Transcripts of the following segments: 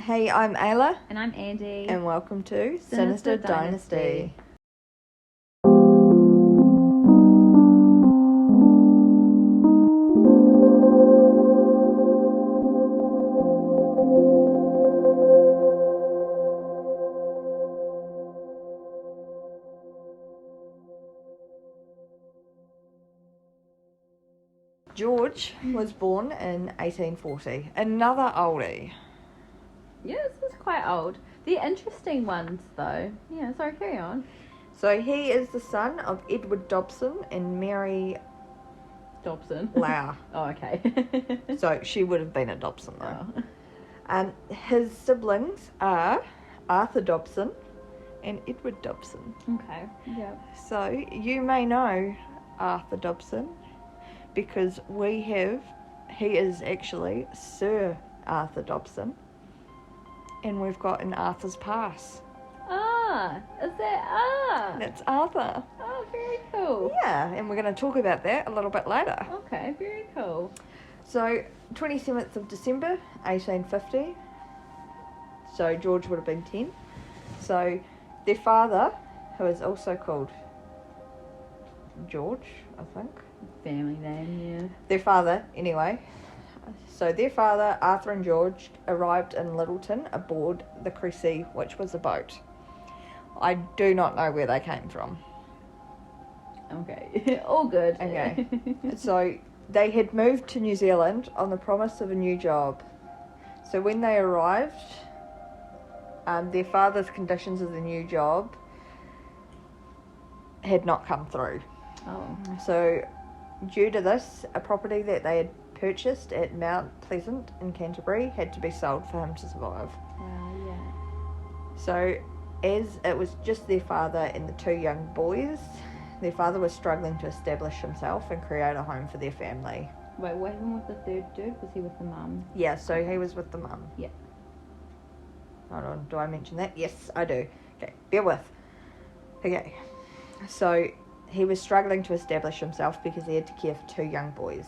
Hey, I'm Ayla. And I'm Andi. And welcome to Sinister Dynasty. George was born in 1840. Another oldie. Yeah, this is quite old. The interesting ones, though. Yeah, sorry, carry on. So he is the son of Edward Dobson and Mary Dobson. Lau. Oh, okay. So she would have been a Dobson, though. Oh. His siblings are Arthur Dobson and Edward Dobson. Okay, yeah. So you may know Arthur Dobson because he is actually Sir Arthur Dobson, and we've got an Arthur's Pass. Is that That's Arthur. Oh, very cool. Yeah, and we're going to talk about that a little bit later. Okay, very cool. So, 27th of December, 1850. So, George would have been 10. So, their father, who is also called George, I think. Family name, yeah. Their father, anyway. So, their father, Arthur and George, arrived in Littleton aboard the Cressy, which was a boat. I do not know where they came from. Okay, all good. Okay. So, they had moved to New Zealand on the promise of a new job. So when they arrived, their father's conditions of the new job had not come through. Oh. So due to this, a property that they had purchased at Mount Pleasant in Canterbury had to be sold for him to survive. Wow, yeah. So as it was just their father and the two young boys, their father was struggling to establish himself and create a home for their family. Wait, what happened with the third dude? Was he with the mum? Yeah, so he was with the mum. Yeah. Hold on, do I mention that? Yes, I do. Okay, bear with. Okay, so he was struggling to establish himself because he had to care for two young boys.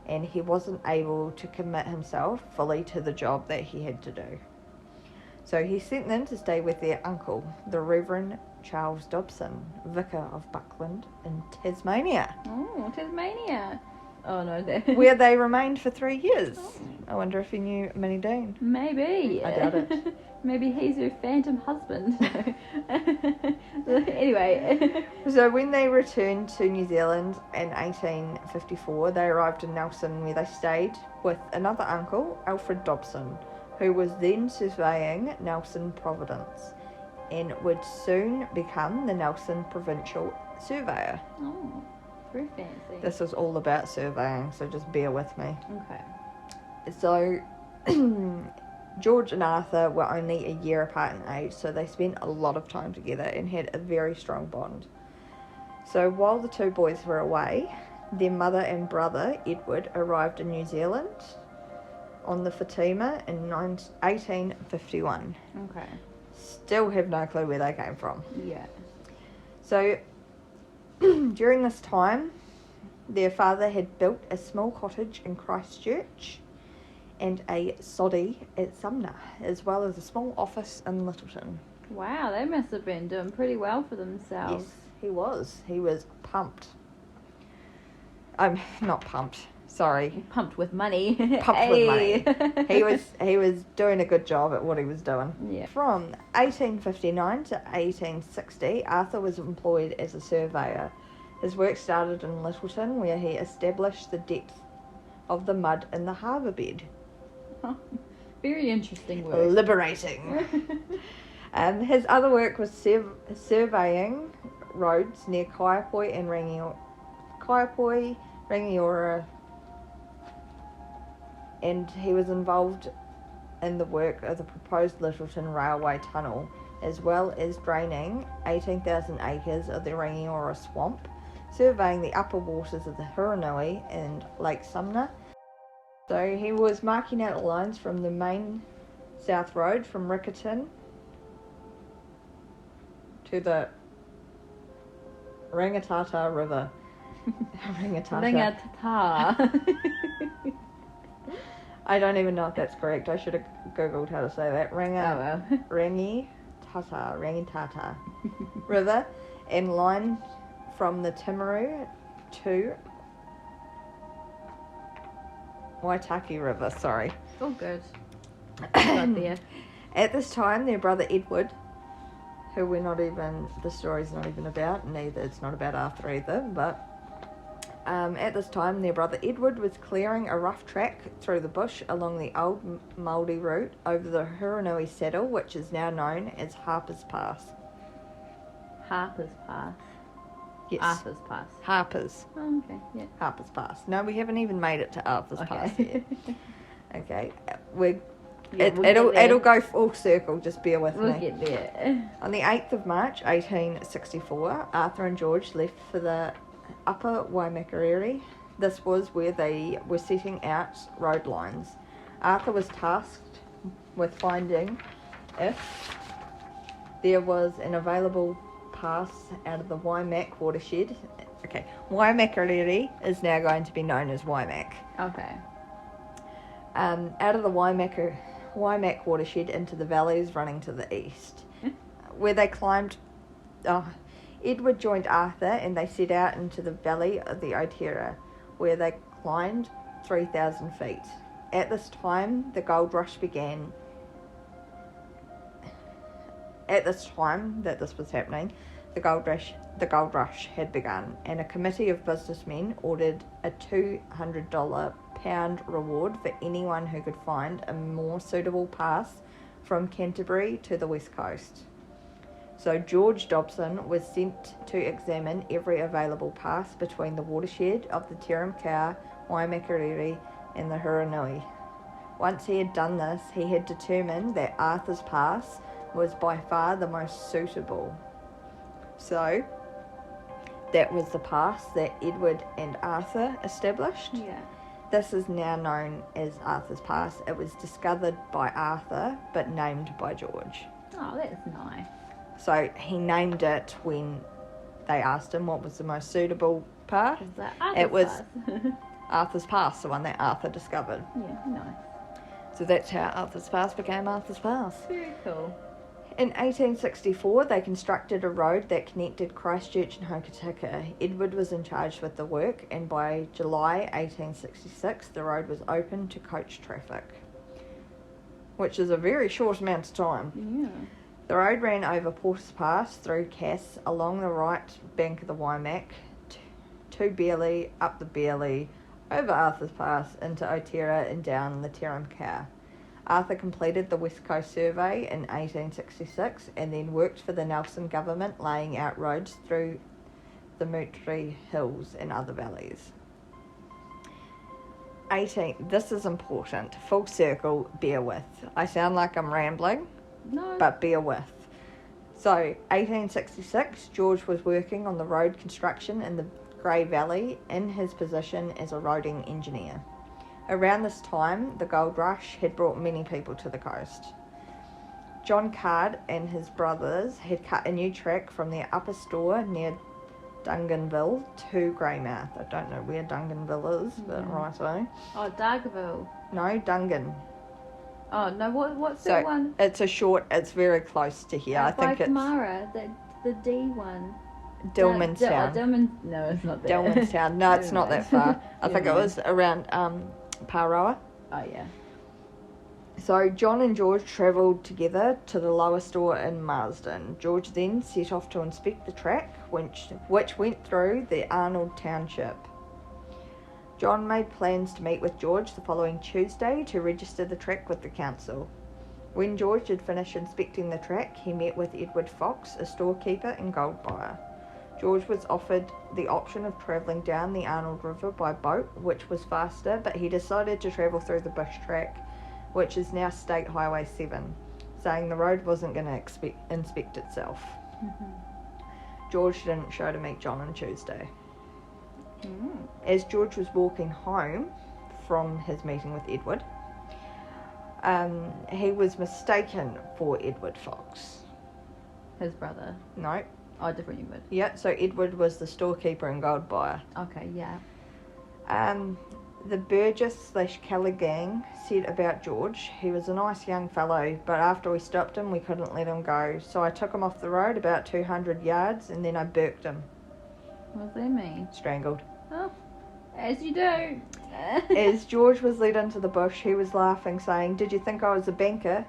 And he wasn't able to commit himself fully to the job that he had to do. So he sent them to stay with their uncle, the Reverend Charles Dobson, Vicar of Buckland in Tasmania. Oh, Tasmania. Oh, no. Where they remained for 3 years. Oh. I wonder if he knew Minnie Dean. Maybe. I doubt it. Maybe he's her phantom husband. Anyway. So when they returned to New Zealand in 1854, they arrived in Nelson where they stayed with another uncle, Alfred Dobson, who was then surveying Nelson Providence and would soon become the Nelson Provincial Surveyor. Oh, very fancy. This is all about surveying, so just bear with me. Okay. So George and Arthur were only a year apart in age, so they spent a lot of time together and had a very strong bond. So while the two boys were away, their mother and brother, Edward, arrived in New Zealand on the Fatima in 1851. Okay. Still have no clue where they came from. Yeah. So during this time, their father had built a small cottage in Christchurch and a soddy at Sumner, as well as a small office in Littleton. Wow, they must have been doing pretty well for themselves. Yes, he was. He was pumped. Not pumped. Sorry. Pumped with money. Pumped with money. He was doing a good job at what he was doing. Yeah. From 1859 to 1860, Arthur was employed as a surveyor. His work started in Littleton, where he established the depth of the mud in the harbour bed. Oh, very interesting work. Liberating. His other work was surveying roads near Kaiapoi and Rangiora, and he was involved in the work of the proposed Littleton Railway Tunnel, as well as draining 18,000 acres of the Rangiora Swamp, surveying the upper waters of the Huranui and Lake Sumner. So he was marking out lines from the main South Road from Riccarton to the Rangatata River. Rangatata. I don't even know if that's correct. I should have googled how to say that. Oh well. Rangitata River, and line from the Timaru to Waitaki River. Sorry. Oh, good. Got there. At this time, their brother Edward, who the story's not even about, neither it's not about Arthur either, but at this time, their brother Edward was clearing a rough track through the bush along the old Māori route over the Huranui Saddle, which is now known as Harper's Pass. Harper's Pass. Yes. Arthur's Pass. Harper's. Oh, okay. Yeah. Harper's Pass. No, we haven't even made it to Arthur's Pass Okay. yet. Okay. It'll go full circle, just bear with me. We'll get there. On the 8th of March 1864, Arthur and George left for the Upper Waimakariri. This was where they were setting out road lines. Arthur was tasked with finding if there was an available pass out of the Waimak watershed. Okay, Waimakariri is now going to be known as Waimak. Okay. Out of the Waimak watershed into the valleys running to the east, where they climbed. Edward joined Arthur and they set out into the valley of the Otira, where they climbed 3,000 feet. At this time, the gold rush began. At this time that this was happening, the gold rush had begun, and a committee of businessmen ordered a $200 pound reward for anyone who could find a more suitable pass from Canterbury to the west coast. So George Dobson was sent to examine every available pass between the watershed of the Tiramkau, Waimakariri and the Huranui. Once he had done this, he had determined that Arthur's Pass was by far the most suitable. So that was the pass that Edward and Arthur established. Yeah. This is now known as Arthur's Pass. It was discovered by Arthur, but named by George. Oh, that's nice. So he named it when they asked him what was the most suitable path. Is that Arthur's It was Pass? Arthur's Pass, the one that Arthur discovered. Yeah, nice. So that's how Arthur's Pass became Arthur's Pass. Very cool. In 1864, they constructed a road that connected Christchurch and Hokitika. Edward was in charge with the work, and by July 1866, the road was open to coach traffic, which is a very short amount of time. Yeah. The road ran over Porter's Pass through Cass, along the right bank of the Waimak, to Bearley, up the Bearley, over Arthur's Pass, into Otira and down the Tiramkau. Arthur completed the West Coast Survey in 1866 and then worked for the Nelson government laying out roads through the Mutri Hills and other valleys. This is important. Full circle, bear with. I sound like I'm rambling, No. but bear with. So, 1866, George was working on the road construction in the Grey Valley in his position as a roading engineer. Around this time, the gold rush had brought many people to the coast. John Card and his brothers had cut a new track from their upper store near Dunganville to Greymouth. I don't know where Dunganville is, but righto. Oh, Dargaville. No, Dungan. Oh, no, what's So that one? it's very close to here. I think by it's Tamara, the D one. Dillmanstown. No, it's not that. Dillmanstown. No, it's not that far. I think it was around Parawa. Oh, yeah. So John and George travelled together to the lower store in Marsden. George then set off to inspect the track, which went through the Arnold Township. John made plans to meet with George the following Tuesday to register the track with the council. When George had finished inspecting the track, he met with Edward Fox, a storekeeper and gold buyer. George was offered the option of travelling down the Arnold River by boat, which was faster, but he decided to travel through the bush track, which is now State Highway 7, saying the road wasn't going to inspect itself. Mm-hmm. George didn't show to meet John on Tuesday. Mm. As George was walking home from his meeting with Edward, he was mistaken for Edward Fox. His brother. No. Oh, different Edward. Yeah, so Edward was the storekeeper and gold buyer. Okay, yeah. The Burgess / Kelly gang said about George, he was a nice young fellow, but after we stopped him, we couldn't let him go. So I took him off the road about 200 yards and then I burked him. What does that mean? Strangled. Oh, as you do. As George was led into the bush, he was laughing, saying, "Did you think I was a banker?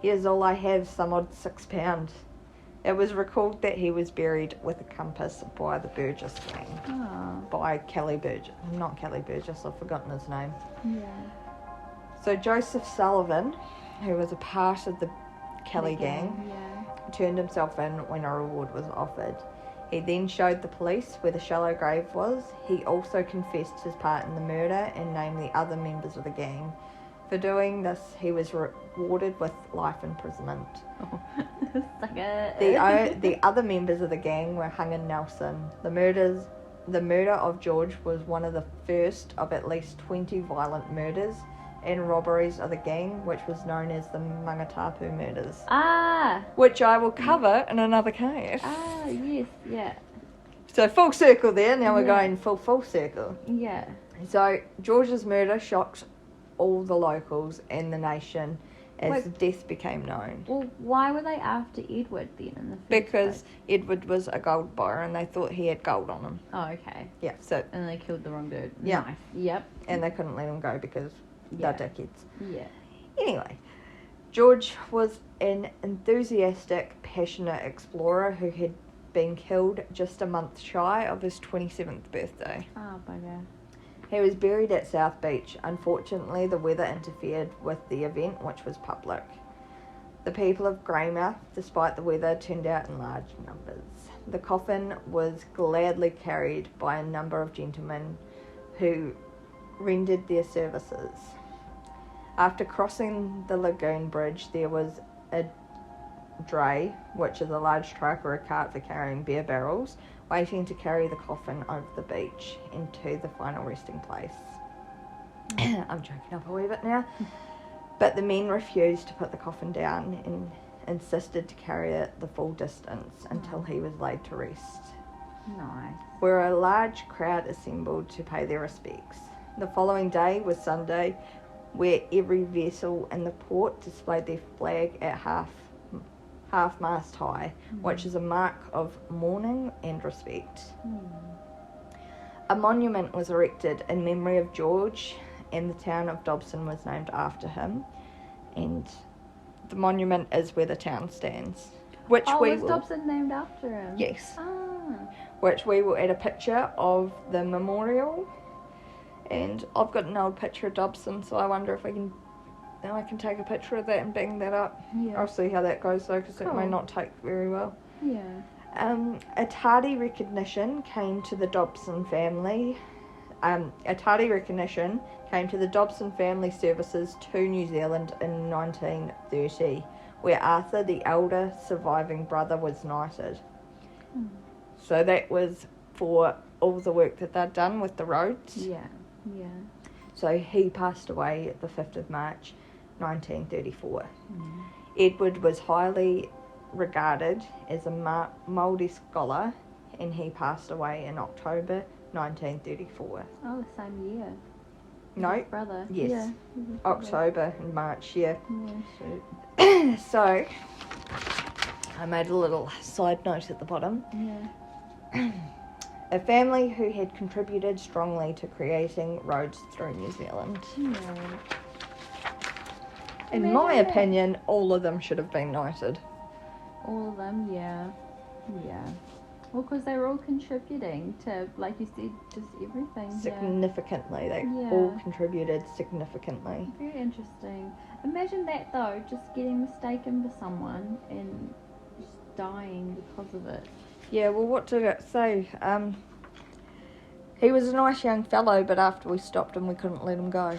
Here's all I have, some odd £6." It was recalled that he was buried with a compass by the Burgess gang. Oh. By Kelly Burgess. Not Kelly Burgess, I've forgotten his name. Yeah. So Joseph Sullivan, who was a part of the Kelly gang, Yeah. turned himself in when a reward was offered. He then showed the police where the shallow grave was. He also confessed his part in the murder and named the other members of the gang. For doing this, he was rewarded with life imprisonment. Suck it. The other members of the gang were hung in Nelson. The murder of George was one of the first of at least 20 violent murders and robberies of the gang, which was known as the Mangatapu murders. Ah! Which I will cover in another case. Ah, yes, yeah. So full circle there, now we're Yeah. going full circle. Yeah. So George's murder shocked all the locals and the nation as the death became known. Well, why were they after Edward then in the first Because place? Edward was a gold buyer and they thought he had gold on him. Oh, okay. Yeah, so And they killed the wrong dude. Yeah. Nice. Yep. and they couldn't let him go because Yeah. they're dickheads. Yeah. Anyway, George was an enthusiastic, passionate explorer who had been killed just a month shy of his 27th birthday. Oh, bugger. He was buried at South Beach. Unfortunately, the weather interfered with the event, which was public. The people of Greymouth, despite the weather, turned out in large numbers. The coffin was gladly carried by a number of gentlemen who rendered their services. After crossing the lagoon bridge, there was a dray, which is a large truck or a cart for carrying beer barrels, waiting to carry the coffin over the beach into the final resting place. I'm joking up a wee bit now. But the men refused to put the coffin down and insisted to carry it the full distance until he was laid to rest, Nice. where a large crowd assembled to pay their respects. The following day was Sunday, where every vessel in the port displayed their flag at half-mast high, which is a mark of mourning and respect. A monument was erected in memory of George, and the town of Dobson was named after him. And the monument is where the town stands, which we was will. Dobson named after him? Yes, Ah. which we will add a picture of the memorial. And I've got an old picture of Dobson, so I wonder if I can take a picture of that and bang that up. Yeah. I'll see how that goes though, because it may Cool. not take very well. Yeah. A tardy recognition came to the Dobson family. A tardy recognition came to the Dobson family services to New Zealand in 1930, where Arthur, the elder surviving brother, was knighted. So that was for all the work that they'd done with the roads. Yeah. Yeah. So he passed away the 5th of March, 1934. Edward was highly regarded as a Māori scholar, and he passed away in October 1934. Oh, the same year. No, His brother. yes. Yeah. His brother. October and March, yeah. Yeah. So, I made a little side note at the bottom. Yeah. A family who had contributed strongly to creating roads through New Zealand. Yeah. In my Imagine that. opinion, all of them should have been knighted. All of them, yeah. Yeah. Well, because they were all contributing to, like you said, just everything. Significantly. They Yeah. all contributed significantly. Yeah. Very interesting. Imagine that, though, just getting mistaken for someone and just dying because of it. Yeah, well, what did it say? He was a nice young fellow, but after we stopped him, we couldn't let him go.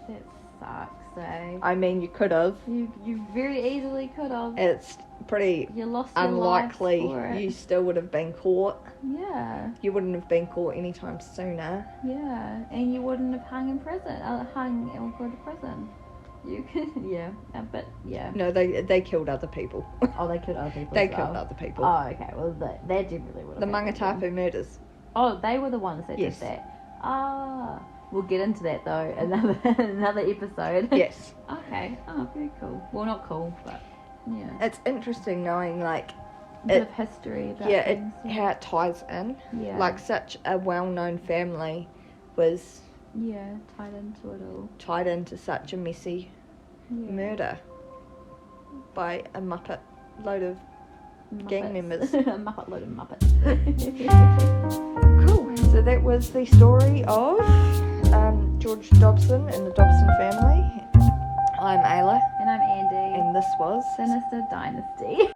That sucks, eh? I mean, you could have. You very easily could have. It's pretty You lost your unlikely life for it. you still would have been caught. Yeah, You wouldn't have been caught anytime sooner. yeah, and you wouldn't have hung in prison. Hung or go to prison. You could, yeah, but yeah. No, they killed other people. Oh, they killed other people. They as killed well. other people. Oh, okay. Well, they definitely would. The Mangatapu murders. Oh, they were the ones that Yes. did that. Ah, We'll get into that though another episode. Yes. Okay. Oh, very cool. Well, not cool, but yeah. It's interesting knowing like A bit of history about things. how it ties in. Yeah. Like such a well-known family was tied into it all. tied into such a messy Yeah. murder by a muppet load of gang Muppets. members. A muppet load of Muppets. Cool. So that was the story of George Dobson and the Dobson family. I'm Ayla, And I'm Andi. and this was Sinister Dynasty.